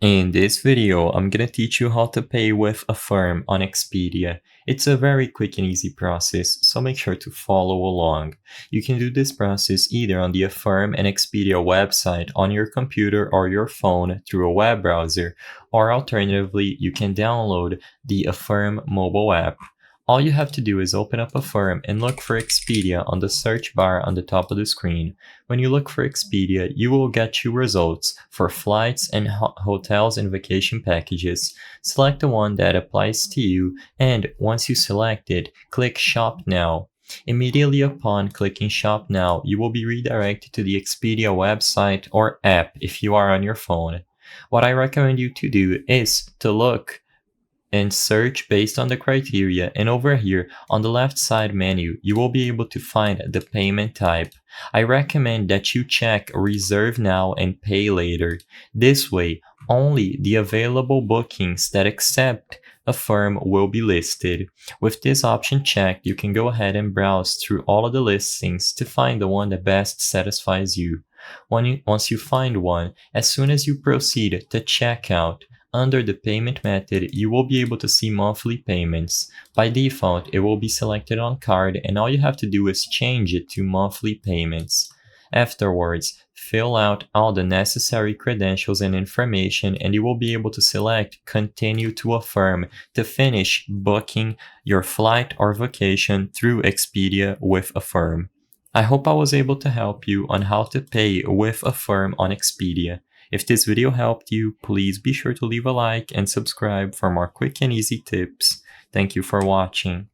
In this video, I'm gonna teach you how to pay with Affirm on Expedia. It's a very quick and easy process, so make sure to follow along. You can do this process either on the Affirm and Expedia website on your computer or your phone through a web browser, or alternatively, you can download the Affirm mobile app. All you have to do is open up Affirm and look for Expedia on the search bar on the top of the screen. When you look for Expedia, you will get you results for flights and hotels and vacation packages. Select the one that applies to you, and once you select it, click Shop Now. Immediately upon clicking Shop Now, you will be redirected to the Expedia website or app if you are on your phone. What I recommend you to do is to look and search based on the criteria, and over here on the left side menu you will be able to find the payment type. I recommend that you check reserve now and pay later. This way only the available bookings that accept Affirm will be listed. With this option checked, you can go ahead and browse through all of the listings to find the one that best satisfies you. Once you find one, as soon as you proceed to checkout, under the payment method, you will be able to see monthly payments. By default, it will be selected on card, and all you have to do is change it to monthly payments. Afterwards, fill out all the necessary credentials and information, and you will be able to select Continue to Affirm to finish booking your flight or vacation through Expedia with Affirm. I hope I was able to help you on how to pay with Affirm on Expedia. If this video helped you, please be sure to leave a like and subscribe for more quick and easy tips. Thank you for watching.